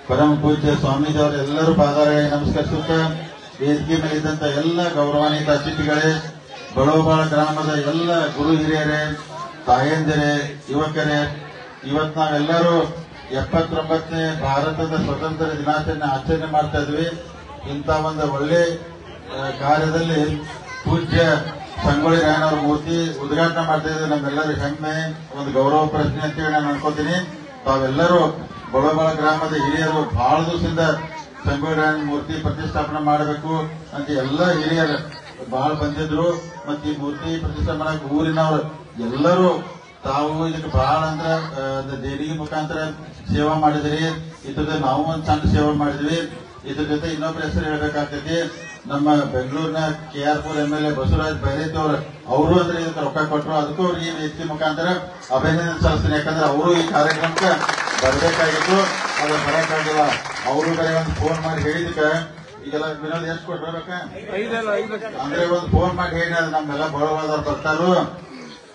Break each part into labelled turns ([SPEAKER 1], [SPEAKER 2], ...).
[SPEAKER 1] ಪರಮ ಪೂಜ್ಯ ಸ್ವಾಮೀಜಿ ಅವರೆಲ್ಲರೂ ಪಾದಾರಗಳಿಗೆ ನಮಸ್ಕರಿಸುತ್ತಾ ವೇದಿಕೆ ಮೇಲಿದ್ದಂತ ಎಲ್ಲ ಗೌರವಾನ್ವಿತ ಅತಿಥಿಗಳೇ, ಬಳೋಬಾಳ ಗ್ರಾಮದ ಎಲ್ಲ ಗುರು ಹಿರಿಯರೇ, ತಾಯಂದಿರೇ, ಯುವಕರೇ, ಇವತ್ತು ನಾವೆಲ್ಲರೂ 79ನೇ ಭಾರತದ ಸ್ವತಂತ್ರ ದಿನಾಚರಣೆ ಆಚರಣೆ ಮಾಡ್ತಾ ಇದ್ವಿ. ಇಂಥ ಒಂದು ಒಳ್ಳೆ ಕಾರ್ಯದಲ್ಲಿ ಪೂಜ್ಯ ಸಂಗೊಳ್ಳಿ ರಾಯಣ್ಣವರ ಮೂರ್ತಿ ಉದ್ಘಾಟನೆ ಮಾಡ್ತಾ ಇದ್ರೆ ನಮ್ಮೆಲ್ಲರೂ ಹೆಮ್ಮೆ, ಒಂದು ಗೌರವ ಪ್ರಶ್ನೆ ಅಂತೇಳಿ ನಾನು ಅನ್ಕೋತೀನಿ. ತಾವೆಲ್ಲರೂ ಬಳೋಬಾಳ ಗ್ರಾಮದ ಹಿರಿಯರು ಬಹಳ ದಿವಸದಿಂದ ಸಂಗೊಳ್ಳಿ ರಾಯಣ್ಣ ಮೂರ್ತಿ ಪ್ರತಿಷ್ಠಾಪನೆ ಮಾಡಬೇಕು ಅಂತ ಎಲ್ಲ ಹಿರಿಯರು ಬಹಳ ಬಂದಿದ್ರು. ಮತ್ತೆ ಈ ಮೂರ್ತಿ ಪ್ರತಿಷ್ಠಾಪನೆ ಮಾಡಕ್ಕೆ ಊರಿನವರು ಎಲ್ಲರೂ ತಾವು ಇದಕ್ಕೆ ಬಹಳ ಅಂದ್ರೆ ದೇಣಿಗೆ ಮುಖಾಂತರ ಸೇವಾ ಮಾಡಿದ್ರಿ. ಇದ್ರ ನಾವು ಒಂದು ಸಣ್ಣ ಸೇವೆ ಮಾಡಿದ್ವಿ. ಇದ್ರ ಜೊತೆ ಇನ್ನೊಬ್ಬರ ಹೆಸರು ಹೇಳ್ಬೇಕಾಗ್ತೈತಿ. ನಮ್ಮ ಬೆಂಗಳೂರಿನ KR4 MLA ಬಸವರಾಜ್ ಬೈರೇತಿ ಅವರು ಅಂದ್ರೆ ಇದಕ್ಕೆ ರೊಕ್ಕ ಕೊಟ್ಟರು. ಅದಕ್ಕೂ ಅವ್ರಿಗೆ ಈ ವೇದಿಕೆ ಮುಖಾಂತರ ಅಭಿನಂದನೆ ಸಲ್ಲಿಸ್ತೀನಿ. ಯಾಕಂದ್ರೆ ಅವರು ಈ ಕಾರ್ಯಕ್ರಮಕ್ಕೆ ಬರಬೇಕಾಗಿತ್ತು, ಅದು ಬರಕ್ಕಾಗಿಲ್ಲ. ಅವರು ಬೇರೆ ಒಂದು ಫೋನ್ ಮಾಡಿ ಹೇಳಿದಕ್ಕೆ ಈಗೆಲ್ಲ ವಿನೋದ್ ಎಷ್ಟು ಕೊಟ್ಟಿರ್ಬೇಕ ಅಂದ್ರೆ ಒಂದು ಫೋನ್ ಮಾಡಿ ಹೇಳಿ ಅದು ನಮ್ಮೆಲ್ಲ ಬಳವಾದವ್ರು ಬರ್ತಾರು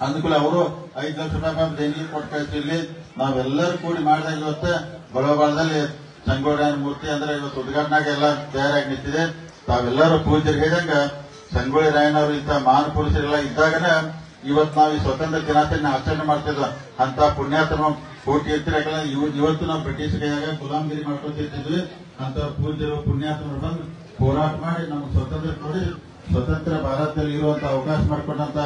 [SPEAKER 1] ಅಂದ್ಕೂಲ ಅವರು 5 ಲಕ್ಷ ರೂಪಾಯಿ ದೇಣಿಗೆ ಕೊಟ್ಟು ಕಳಿಸ್ತಿರ್ಲಿ. ನಾವೆಲ್ಲರೂ ಕೂಡಿ ಮಾಡಿದಾಗ ಇವತ್ತು ಬಳವಾಳದಲ್ಲಿ ಸಂಗೊಳ್ಳಿ ರಾಯಣ್ಣ ಮೂರ್ತಿ ಅಂದ್ರೆ ಇವತ್ತು ಉದ್ಘಾಟನೆಗೆ ಎಲ್ಲ ತಯಾರಾಗಿ ನಿಂತಿದೆ. ತಾವೆಲ್ಲರೂ ಪೂಜ್ಯರು ಹೇಳಿದಂಗ ಸಂಗೊಳ್ಳಿ ರಾಯಣ್ಣವರು ಇಂಥ ಮಹಾನ್ ಪುರುಷರೆಲ್ಲ ಇದ್ದಾಗನ ಇವತ್ತು ನಾವು ಈ ಸ್ವತಂತ್ರ ದಿನಾಚರಣೆ ಆಚರಣೆ ಮಾಡ್ತಿದ್ವ. ಅಂತ ಪುಣ್ಯಾತ್ಮ ಕೋಟಿ ಇರ್ತಿರಲ್ಲ. ಇವತ್ತು ನಾವು ಬ್ರಿಟಿಷ್ ಕೈಯಾಗ ಗುಲಾಮಗಿರಿ ಮಾಡ್ಕೊತಿರ್ತಿದ್ವಿ. ಅಂತ ಪೂಜ್ಯರು ಪುಣ್ಯಾತ್ಮರು ಬಂದು ಹೋರಾಟ ಮಾಡಿ ನಮ್ಗೆ ಸ್ವತಂತ್ರ ಕೊಡಿ, ಸ್ವತಂತ್ರ ಭಾರತದಲ್ಲಿ ಇರುವಂತ ಅವಕಾಶ ಮಾಡ್ಕೊಂಡಂತ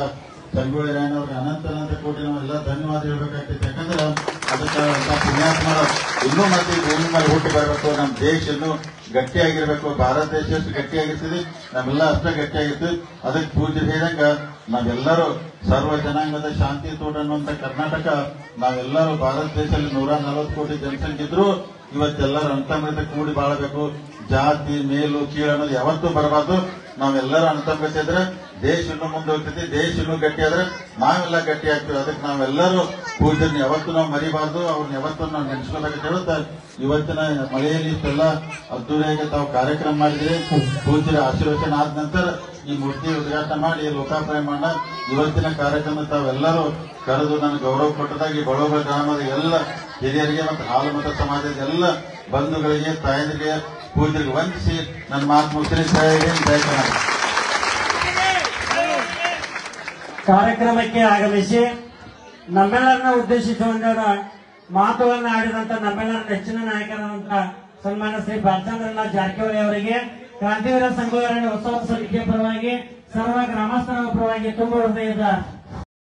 [SPEAKER 1] ಸಂಗೊಳ್ಳಿ ರಾಯಣ್ಣವ್ರಿಗೆ ಅನಂತ ಕೋಟಿ ನಾವೆಲ್ಲ ಧನ್ಯವಾದ ಹೇಳ್ಬೇಕಾಗ್ತೈತೆ. ಯಾಕಂದ್ರೆ ಅದಕ್ಕೆ ಪುಣ್ಯಾತ್ಮರು ಇನ್ನೂ ಮತ್ತೆ ಈ ಭೂಮಿ ಮೇಲೆ ಹುಟ್ಟು ಬರಬೇಕು. ನಮ್ಮ ದೇಶ ಇನ್ನೂ ಗಟ್ಟಿಯಾಗಿರ್ಬೇಕು. ಭಾರತ ದೇಶ ಎಷ್ಟು ಗಟ್ಟಿಯಾಗಿರ್ತೀವಿ, ನಮ್ಮೆಲ್ಲ ಅಷ್ಟೇ ಗಟ್ಟಿಯಾಗಿರ್ತೀವಿ. ಅದಕ್ಕೆ ಪೂಜ್ಯರು ಹೇಳಿದಂಗ ನಾವೆಲ್ಲರೂ ಸರ್ವ ಜನಾಂಗದ ಶಾಂತಿ ತೋಟ ಅನ್ನುವಂತ ಕರ್ನಾಟಕ, ನಾವೆಲ್ಲರೂ ಭಾರತ ದೇಶದಲ್ಲಿ 140 ಕೋಟಿ ಜನಸಂಖ್ಯೆ ಇದ್ರು ಇವತ್ತೆಲ್ಲರೂ ಅಂತರ್ಗತ ಕೂಡಿ ಬಾಳಬೇಕು. ಜಾತಿ ಮೇಲು ಕೀಳು ಅನ್ನೋದು ಯಾವತ್ತೂ ಬರಬಾರ್ದು. ನಾವೆಲ್ಲರೂ ಅಂತರ್ಗತ ಇದ್ರೆ ದೇಶ ಇನ್ನೂ ಮುಂದೆ ಹೋಗ್ತೈತಿ. ದೇಶ ಇನ್ನೂ ಗಟ್ಟಿ ಆದ್ರೆ ನಾವೆಲ್ಲ ಗಟ್ಟಿ ಆಗ್ತೀವಿ. ಅದಕ್ಕೆ ನಾವೆಲ್ಲರೂ ಪೂಜ್ಯರನ್ನ ಯಾವತ್ತೂ ನಾವು ಮರಿಬಾರ್ದು, ಅವ್ರನ್ನ ಯಾವತ್ತೂ ನಾವು ನೆನೆಸ್ಕೋಬೇಕಂತ ಹೇಳುತ್ತಾ ಇವತ್ತಿನ ಮಳೆಯಲ್ಲಿ ಇಷ್ಟೆಲ್ಲ ಅದ್ದೂರಿಯಾಗಿ ತಾವು ಕಾರ್ಯಕ್ರಮ ಮಾಡಿದ್ರಿ. ಪೂಜ್ಯರ ಆಶೀರ್ವಚನ ಆದ ನಂತರ ಈ ಮೂರ್ತಿ ಉದ್ಘಾಟನೆ ಮಾಡಿ ಲೋಕಾರ್ಪಣೆ ಮಾಡ ಇವತ್ತಿನ ಕಾರ್ಯಕ್ರಮ ತಾವೆಲ್ಲರೂ ಕರೆದು ನನಗೆ ಗೌರವ ಕೊಟ್ಟದಾಗಿ ಬಳೋಬಾಳ ಗ್ರಾಮದ ಎಲ್ಲ ಹಿರಿಯರಿಗೆ ಮತ್ತು ಹಾಲುಮತ ಸಮಾಜದ ಎಲ್ಲ ಬಂಧುಗಳಿಗೆ, ತಾಯಂದಿರಿಗೆ, ಪೂಜ್ಯರಿಗೆ ವಂದಿಸಿ ನನ್ನ ಮಾತು ಮುಗಿಸಿ ಜಯ ಕರ್ನಾಟಕ.
[SPEAKER 2] ಕಾರ್ಯಕ್ರಮಕ್ಕೆ ಆಗಮಿಸಿ ನಮ್ಮೆಲ್ಲರನ್ನ ಉದ್ದೇಶಿಸಿ ಒಂದೆರಡು ಮಾತುಗಳನ್ನು ಆಡಿದಂತ ನಮ್ಮೆಲ್ಲರ ನೆಚ್ಚಿನ ನಾಯಕರಾದಂತ ಸನ್ಮಾನ್ಯ ಶ್ರೀ ಬಾಲಚಂದ್ರನಾಥ್ ಜಾರಕಿಹೊಳಿ ಅವರಿಗೆ ಕ್ರಾಂತಿವೀರ ಸಂಗೊಳ್ಳಿ ರಾಯಣ್ಣ ಉತ್ಸವ ಸಮಿತಿಯ ಪರವಾಗಿ ಸರ್ವ ಗ್ರಾಮಸ್ಥರ ಪರವಾಗಿ ತುಂಬ ಹೃದಯದ